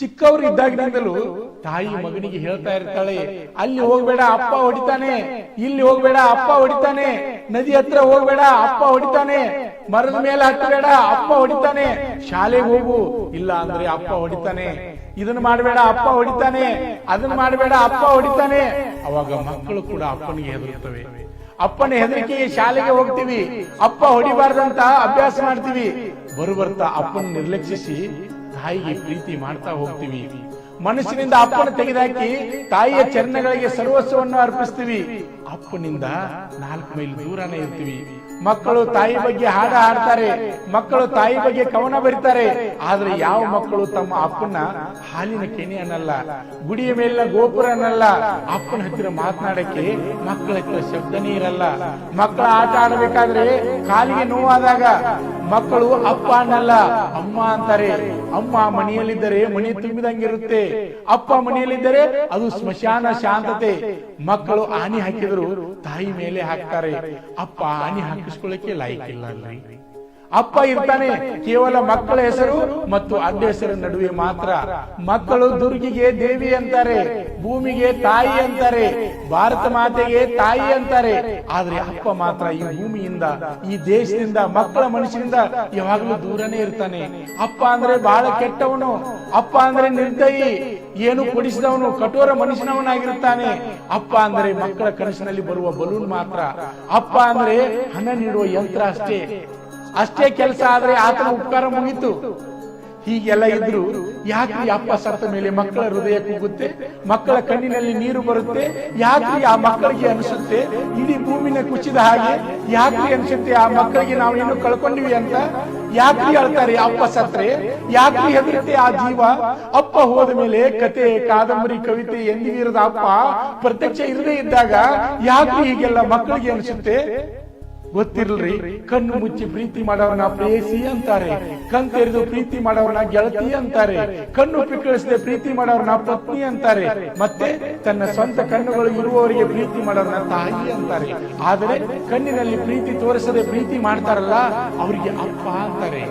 ಚಿಕ್ಕವರು ಇದ್ದಾಗಿನಿಂದಲೂ ತಾಯಿ ಮಗನಿಗೆ ಹೇಳ್ತಾ ಇರ್ತಾಳೆ, ಅಲ್ಲಿ ಹೋಗ್ಬೇಡ ಅಪ್ಪ ಹೊಡಿತಾನೆ, ಇಲ್ಲಿ ಹೋಗ್ಬೇಡ ಅಪ್ಪ ಹೊಡಿತಾನೆ, ನದಿ ಹತ್ರ ಹೋಗ್ಬೇಡ ಅಪ್ಪ ಹೊಡಿತಾನೆ, ಮರದ ಮೇಲೆ ಹತ್ತಬೇಡ ಅಪ್ಪ ಹೊಡಿತಾನೆ, ಶಾಲೆಗೆ ಹೋಗು ಇಲ್ಲ ಅಂದ್ರೆ ಅಪ್ಪ ಹೊಡಿತಾನೆ, ಇದನ್ನ ಮಾಡಬೇಡ ಅಪ್ಪ ಹೊಡಿತಾನೆ, ಅದನ್ನ ಮಾಡಬೇಡ ಅಪ್ಪ ಹೊಡಿತಾನೆ. ಅವಾಗ ಮಕ್ಕಳು ಕೂಡ ಅಪ್ಪನಿಗೆ ಹೆದರುತ್ತವೆ. ಅಪ್ಪನ ಹೆದರಿಕೆಗೆ ಶಾಲೆಗೆ ಹೋಗ್ತೀವಿ, ಅಪ್ಪ ಹೊಡಿಬಾರ್ದಂತ ಅಭ್ಯಾಸ ಮಾಡ್ತೀವಿ. ಬರ್ತಾ ಅಪ್ಪನ ನಿರ್ಲಕ್ಷಿಸಿ ತಾಯಿಗೆ ಪ್ರೀತಿ ಮಾಡ್ತಾ ಹೋಗ್ತೀವಿ. ಮನಸ್ಸಿನಿಂದ ಅಪ್ಪನ ತೆಗೆದಾಕಿ ತಾಯಿಯ ಚರಣಗಳಿಗೆ ಸರ್ವಸ್ವವನ್ನು ಅರ್ಪಿಸ್ತೀವಿ. ಅಪ್ಪನಿಂದ 4 ಮೈಲ್ ದೂರನೇ ಇರ್ತೀವಿ. ಮಕ್ಕಳು ತಾಯಿ ಬಗ್ಗೆ ಹಾಡ ಹಾಡ್ತಾರೆ, ಮಕ್ಕಳು ತಾಯಿ ಬಗ್ಗೆ ಕವನ ಬರೀತಾರೆ. ಆದ್ರೆ ಯಾವ ಮಕ್ಕಳು ತಮ್ಮ ಅಪ್ಪನ ಹಾಲಿನ ಕೆನೆ ಅನ್ನಲ್ಲ, ಗುಡಿಯ ಮೇಲಿನ ಗೋಪುರ ಅನ್ನಲ್ಲ. ಅಪ್ಪನ ಹತ್ತಿರ ಮಾತನಾಡಕ್ಕೆ ಮಕ್ಕಳ ಹತ್ತಿರ ಶಬ್ದನೇ ಇರಲ್ಲ. ಮಕ್ಕಳ ಆಟ ಆಡಬೇಕಾದ್ರೆ ಕಾಲಿಗೆ ನೋವಾದಾಗ ಮಕ್ಕಳು ಅಪ್ಪ ಅನ್ನಲ್ಲ, ಅಮ್ಮ ಅಂತಾರೆ. ಅಮ್ಮ ಮನೆಯಲ್ಲಿದ್ದರೆ ಮನೆ ತುಂಬಿದಂಗಿರುತ್ತೆ, ಅಪ್ಪ ಮನೆಯಲ್ಲಿದ್ದರೆ ಅದು ಸ್ಮಶಾನ ಶಾಂತತೆ. ಮಕ್ಕಳು ಆಣಿ ಹಾಕಿದ್ರು ತಾಯಿ ಮೇಲೆ ಹಾಕ್ತಾರೆ, ಅಪ್ಪ ಆಣಿ ಹಾಕಿಸ್ಕೊಳ್ಳಕ್ಕೆ ಲಾಯ್ಕಿಲ್ಲ ಅಲ್ರಿ. ಅಪ್ಪ ಇರ್ತಾನೆ ಕೇವಲ ಮಕ್ಕಳ ಹೆಸರು ಮತ್ತು ಅಡ್ಡ ಹೆಸರ ನಡುವೆ ಮಾತ್ರ. ಮಕ್ಕಳು ದುರ್ಗಿಗೆ ದೇವಿ ಅಂತಾರೆ, ಭೂಮಿಗೆ ತಾಯಿ ಅಂತಾರೆ, ಭಾರತ ಮಾತೆಗೆ ತಾಯಿ ಅಂತಾರೆ. ಆದ್ರೆ ಅಪ್ಪ ಮಾತ್ರ ಈ ಭೂಮಿಯಿಂದ, ಈ ದೇಶದಿಂದ, ಮಕ್ಕಳ ಮನಸ್ಸಿನಿಂದ ಯಾವಾಗಲೂ ದೂರನೇ ಇರ್ತಾನೆ. ಅಪ್ಪ ಅಂದ್ರೆ ಬಹಳ ಕೆಟ್ಟವನು, ಅಪ್ಪ ಅಂದ್ರೆ ನಿರ್ದಯಿ, ಏನು ಕೊಡಿಸಿದವನು, ಕಠೋರ ಮನುಷ್ಯನವನಾಗಿರುತ್ತಾನೆ. ಅಪ್ಪ ಅಂದ್ರೆ ಮಕ್ಕಳ ಕನಸಿನಲ್ಲಿ ಬರುವ ಬಲೂನ್ ಮಾತ್ರ. ಅಪ್ಪ ಅಂದ್ರೆ ಹಣ ನೀಡುವ ಯಂತ್ರ ಅಷ್ಟೇ ಕೆಲಸ ಆದ್ರೆ ಆತನ ಉಪಕಾರ ಮುಗಿತು. ಹೀಗೆಲ್ಲ ಇದ್ರು ಯಾಕ್ರಿ ಅಪ್ಪ ಸತ್ತ ಮೇಲೆ ಮಕ್ಕಳ ಹೃದಯ ಕೂಗುತ್ತೆ, ಮಕ್ಕಳ ಕಣ್ಣಿನಲ್ಲಿ ನೀರು ಬರುತ್ತೆ? ಯಾಕ್ರಿ ಆ ಮಕ್ಕಳಿಗೆ ಅನಿಸುತ್ತೆ ಇಡೀ ಭೂಮಿನ ಕುಸಿದ ಹಾಗೆ? ಯಾಕ್ರಿ ಅನಿಸುತ್ತೆ ಆ ಮಕ್ಕಳಿಗೆ ನಾವು ಏನು ಕಳ್ಕೊಂಡಿವಿ ಅಂತ? ಯಾಕ್ರಿ ಅಳ್ತಾರೆ ಅಪ್ಪ ಸತ್ರೆ? ಯಾಕ್ರಿ ಹೆದರುತ್ತೆ ಆ ಜೀವ? ಅಪ್ಪ ಹೋದ ಮೇಲೆ ಕತೆ, ಕಾದಂಬರಿ, ಕವಿತೆ ಎಂದಿಗಿರದ ಅಪ್ಪ ಪ್ರತ್ಯಕ್ಷ ಇರದೇ ಇದ್ದಾಗ ಯಾಕ್ರಿ ಹೀಗೆಲ್ಲ ಮಕ್ಕಳಿಗೆ ಅನಿಸುತ್ತೆ? ಗೊತ್ತಿರ್ಲ್ರಿ, ಕಣ್ಣು ಮುಚ್ಚಿ ಪ್ರೀತಿ ಮಾಡೋರನ್ನ ಪ್ರೇಯಸಿ ಅಂತಾರೆ, ಕಣ್ ತೆರೆದು ಪ್ರೀತಿ ಮಾಡೋರನ್ನ ಗೆಳತಿ ಅಂತಾರೆ, ಕಣ್ಣು ಪಿಕ್ಕಳಿಸದೆ ಪ್ರೀತಿ ಮಾಡೋರನ್ನ ಪತ್ನಿ ಅಂತಾರೆ, ಮತ್ತೆ ತನ್ನ ಸ್ವಂತ ಕಣ್ಣುಗಳು ಇರುವವರಿಗೆ ಪ್ರೀತಿ ಮಾಡೋರನ್ನ ತಾಯಿ ಅಂತಾರೆ. ಆದರೆ ಕಣ್ಣಿನಲ್ಲಿ ಪ್ರೀತಿ ತೋರಿಸದೆ ಪ್ರೀತಿ ಮಾಡ್ತಾರಲ್ಲ ಅವರಿಗೆ ಅಪ್ಪ ಅಂತಾರೆ.